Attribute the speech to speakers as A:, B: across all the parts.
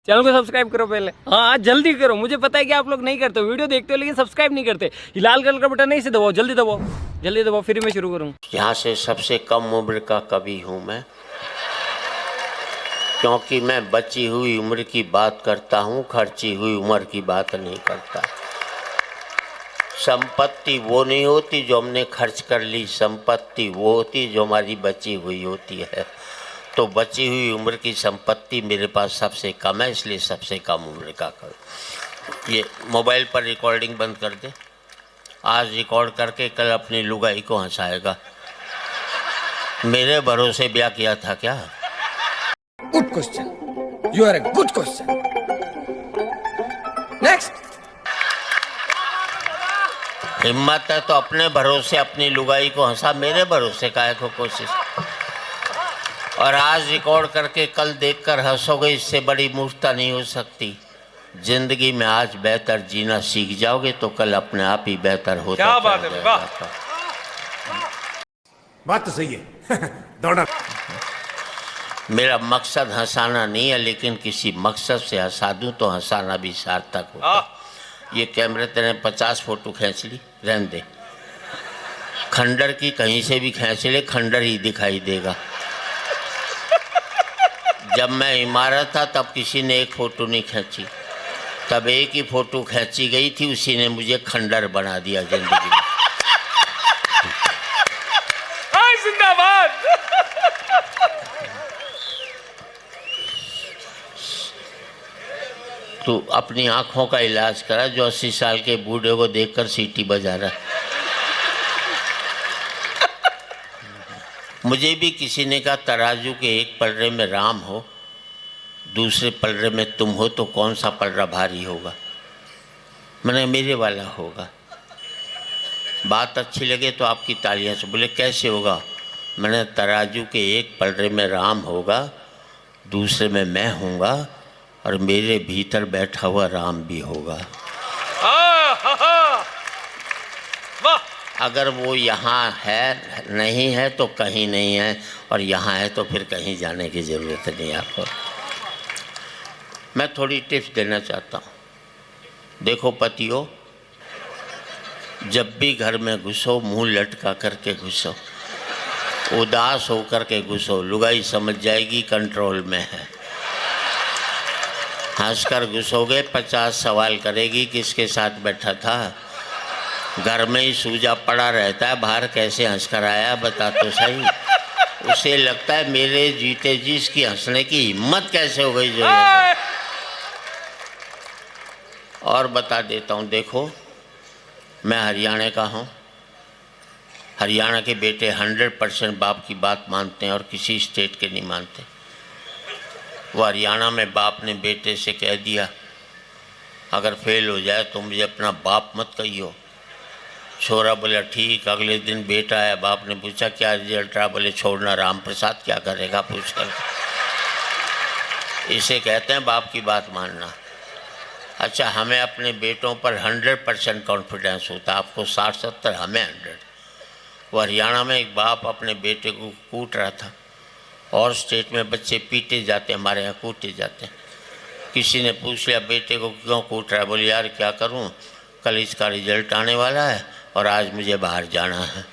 A: Channel को subscribe करो पहले। हाँ जल्दी करो, मुझे पता है कि आप लोग नहीं करते, वीडियो देखते हो लेकिन सब्सक्राइब नहीं करते। ये लाल कलर का बटन नहीं से दबाओ, जल्दी दबाओ, जल्दी दबाओ, फिर मैं शुरू करूँ।
B: यहाँ से सबसे कम उम्र का कवि हूँ मैं, क्योंकि मैं बची हुई उम्र की बात करता हूँ, खर्ची हुई उम्र की बात नहीं करता। संपत्ति वो नहीं होती जो हमने खर्च कर ली, संपत्ति वो होती जो हमारी बची हुई होती है। तो बची हुई उम्र की संपत्ति मेरे पास सबसे कम है, इसलिए सबसे कम उम्र का कवि। ये मोबाइल पर रिकॉर्डिंग बंद कर दे, आज रिकॉर्ड करके कल अपनी लुगाई को हंसाएगा। मेरे भरोसे ब्याह किया था क्या?
C: Good question. You are a good question. Next.
B: हिम्मत है तो अपने भरोसे अपनी लुगाई को हंसा, मेरे भरोसे काहे को कोशिश। और आज रिकॉर्ड करके कल देखकर हंसोगे, इससे बड़ी मूर्खता नहीं हो सकती। जिंदगी में आज बेहतर जीना सीख जाओगे तो कल अपने आप ही बेहतर होता
D: क्या बात है, वाह।
E: बात तो सही है। दौड़ा
B: मेरा मकसद हंसाना नहीं है, लेकिन किसी मकसद से हंसा दूं तो हंसाना भी सार्थक होता। ये कैमरे तेरे 50 फोटो खींच ली, रहने दे। खंडर की कहीं से भी खींच ले, खंडर ही दिखाई देगा। जब मैं इमारत था तब किसी ने एक फ़ोटो नहीं खींची, तब एक ही फ़ोटो खींची गई थी, उसी ने मुझे खंडर बना दिया जिंदगी में।
D: जिंदाबाद।
B: तो अपनी आँखों का इलाज करा, जो 80 साल के बूढ़े को देखकर सीटी बजा रहा। मुझे भी किसी ने कहा तराजू के एक पलड़े में राम हो, दूसरे पलड़े में तुम हो, तो कौन सा पलड़ा भारी होगा? मैंने मेरे वाला होगा। बात अच्छी लगे तो आपकी तालियां से बोले कैसे होगा? मैंने तराजू के एक पलड़े में राम होगा, दूसरे में मैं होऊंगा, और मेरे भीतर बैठा हुआ राम भी होगा। अगर वो यहाँ है नहीं है तो कहीं नहीं है, और यहाँ है तो फिर कहीं जाने की ज़रूरत नहीं आपको। मैं थोड़ी टिप्स देना चाहता हूँ। देखो पतियों, जब भी घर में घुसो मुंह लटका करके घुसो, उदास होकर के घुसो, लुगाई समझ जाएगी कंट्रोल में है। हंसकर घुसोगे 50 सवाल करेगी किसके साथ बैठा था। घर में ही सूजा पड़ा रहता है, बाहर कैसे हंसकर आया बता तो सही। उसे लगता है मेरे जीते जी इसकी हंसने की हिम्मत कैसे हो गई जो। और बता देता हूँ, देखो मैं हरियाणा का हूँ। हरियाणा के बेटे 100% बाप की बात मानते हैं और किसी स्टेट के नहीं मानते। वो हरियाणा में बाप ने बेटे से कह दिया अगर फेल हो जाए तो मुझे अपना बाप मत कहियो। छोरा बोला ठीक। अगले दिन बेटा आया, बाप ने पूछा क्या रिजल्ट रहा? बोले छोड़ना, राम प्रसाद क्या करेगा पूछ कर। इसे कहते हैं बाप की बात मानना। अच्छा, हमें अपने बेटों पर 100% कॉन्फिडेंस होता है, आपको 60-70, हमें 100। वो हरियाणा में एक बाप अपने बेटे को कूट रहा था, और स्टेट में बच्चे पीटे जाते, हमारे यहाँ कूटे जाते हैं। किसी ने पूछ लिया बेटे को क्यों कूट रहा है? बोले यार क्या करूँ, कल इसका रिजल्ट आने वाला है और आज मुझे बाहर जाना है।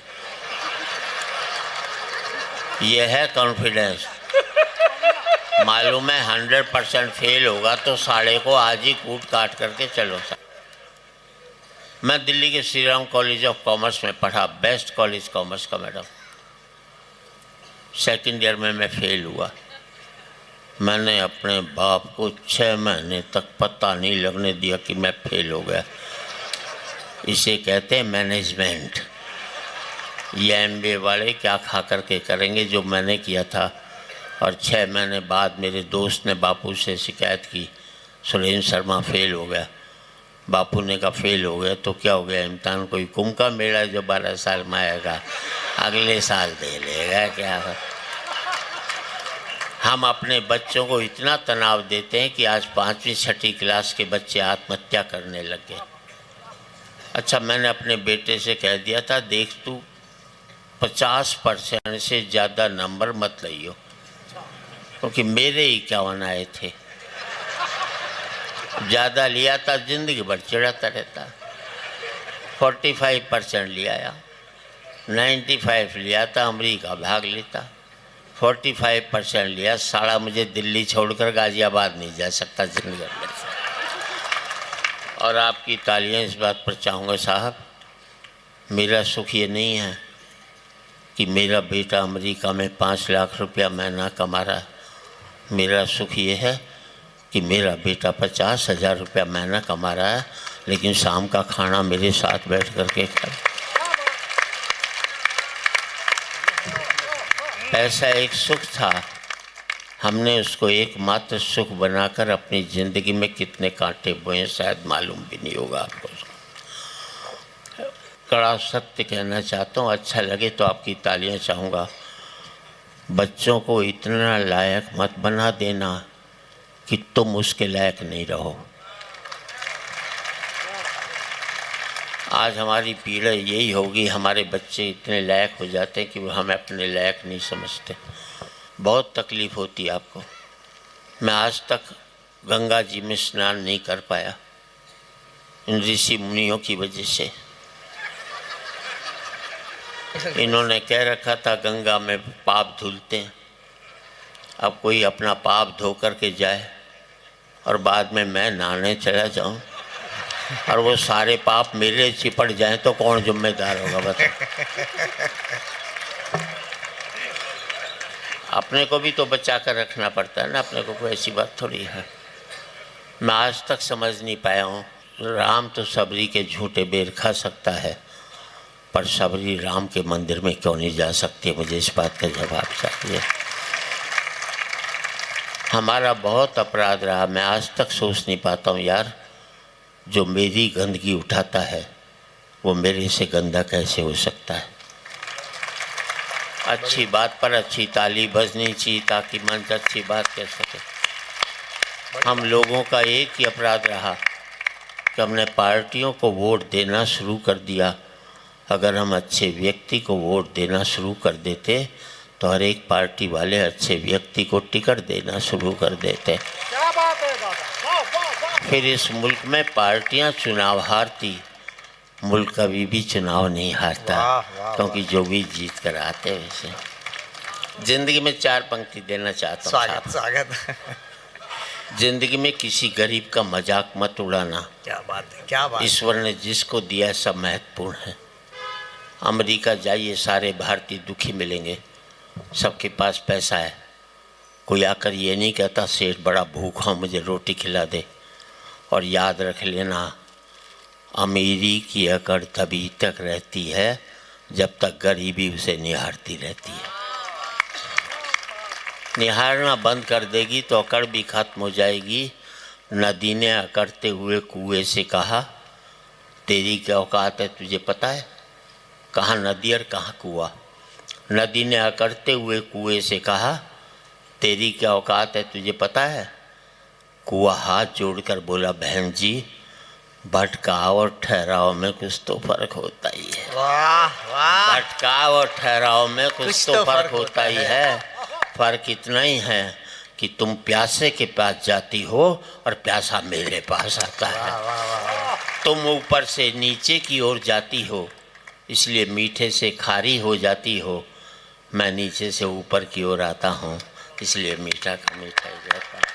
B: ये है कॉन्फिडेंस। मालूम है 100% फेल होगा तो साले को आज ही कूट काट करके चलो। मैं दिल्ली के Shri Ram college of commerce में पढ़ा, बेस्ट कॉलेज कॉमर्स का मैडम। सेकेंड ईयर में मैं फेल हुआ। मैंने अपने बाप को 6 महीने तक पता नहीं लगने दिया कि मैं फेल हो गया। इसे कहते हैं मैनेजमेंट। ये MBA वाले क्या खा कर के करेंगे जो मैंने किया था। और 6 महीने बाद मेरे दोस्त ने बापू से शिकायत की, सुरेंद्र शर्मा फेल हो गया। बापू ने कहा फेल हो गया तो क्या हो गया, इम्तिहान कोई कुंभ का मेला जो 12 साल में आएगा, अगले साल दे लेगा क्या। हम अपने बच्चों को इतना तनाव देते हैं कि आज 5वीं-6ठी क्लास के बच्चे आत्महत्या करने लग गए। अच्छा, मैंने अपने बेटे से कह दिया था देख तू 50% से ज़्यादा नंबर मत लियो, क्योंकि मेरे 51 आए थे। ज़्यादा लिया था जिंदगी भर चिढ़ाता रहता। 45% लिया, 95 लिया था अमेरिका भाग लेता। 45% लिया, साला मुझे दिल्ली छोड़कर गाजियाबाद नहीं जा सकता जिंदगी भर से। और आपकी तालियां इस बात पर चाहूँगा साहब, मेरा सुख ये नहीं है कि मेरा बेटा अमेरिका में 5 लाख रुपया महीना कमा रहा है। मेरा सुख ये है कि मेरा बेटा 50,000 रुपया महीना कमा रहा है, लेकिन शाम का खाना मेरे साथ बैठ कर के खाए। ऐसा एक सुख था, हमने उसको एकमात्र सुख बनाकर अपनी ज़िंदगी में कितने कांटे बोए शायद मालूम भी नहीं होगा आपको। कड़ा सत्य कहना चाहता हूँ, अच्छा लगे तो आपकी तालियां चाहूँगा। बच्चों को इतना लायक मत बना देना कि तुम उसके लायक नहीं रहो। आज हमारी पीड़ा यही होगी, हमारे बच्चे इतने लायक हो जाते हैं कि वो हमें अपने लायक नहीं समझते। बहुत तकलीफ़ होती है आपको। मैं आज तक गंगा जी में स्नान नहीं कर पाया इन ऋषि मुनियों की वजह से। इन्होंने कह रखा था गंगा में पाप धुलते हैं। अब कोई अपना पाप धो कर के जाए और बाद में मैं नहाने चला जाऊं और वो सारे पाप मेरे चिपट जाएं तो कौन जिम्मेदार होगा बताओ। अपने को भी तो बचा कर रखना पड़ता है ना, अपने को कोई ऐसी बात थोड़ी है। मैं आज तक समझ नहीं पाया हूँ, राम तो सबरी के झूठे बेर खा सकता है, पर सबरी राम के मंदिर में क्यों नहीं जा सकती? मुझे इस बात का जवाब चाहिए। हमारा बहुत अपराध रहा। मैं आज तक सोच नहीं पाता हूँ यार, जो मेरी गंदगी उठाता है वो मेरे से गंदा कैसे हो सकता है। अच्छी बात पर अच्छी ताली बजनी चाहिए ताकि मंच अच्छी बात कह सके। हम लोगों का एक ही अपराध रहा कि हमने पार्टियों को वोट देना शुरू कर दिया। अगर हम अच्छे व्यक्ति को वोट देना शुरू कर देते तो हर एक पार्टी वाले अच्छे व्यक्ति को टिकट देना शुरू कर देते।
F: क्या बात है दादा।
B: फिर इस मुल्क में पार्टियां चुनाव हारती, मुल्क कभी भी चुनाव नहीं हारता, क्योंकि जो भी जीत कर आते वैसे। जिंदगी में 4 पंक्ति देना चाहता हूँ।
F: स्वागत।
B: जिंदगी में किसी गरीब का मजाक मत उड़ाना।
F: क्या बात है, क्या बात।
B: ईश्वर ने जिसको दिया सब महत्वपूर्ण है। अमेरिका जाइए, सारे भारतीय दुखी मिलेंगे, सबके पास पैसा है। कोई आकर ये नहीं कहता सेठ बड़ा भूखा हूँ मुझे रोटी खिला दे। और याद रख लेना, अमीरी की अकड़ तभी तक रहती है जब तक गरीबी उसे निहारती रहती है। निहारना बंद कर देगी तो अकड़ भी खत्म हो जाएगी। नदी ने अकड़ते हुए कुएं से कहा, तेरी क्या औकात है तुझे पता है? कहाँ नदी और कहाँ कुआं? नदी ने अकड़ते हुए कुएं से कहा, तेरी क्या औकात है तुझे पता है? कुआं हाथ जोड़कर बोला, बहन जी भटकाव और ठहराव में कुछ तो फर्क होता ही है।
F: वाह वाह।
B: भटकाव और ठहराव में कुछ तो फर्क होता ही है। फर्क इतना ही है कि तुम प्यासे के पास जाती हो और प्यासा मेरे पास आता है। तुम ऊपर से नीचे की ओर जाती हो, इसलिए मीठे से खारी हो जाती हो। मैं नीचे से ऊपर की ओर आता हूँ, इसलिए मीठा का मीठा ही रहता है।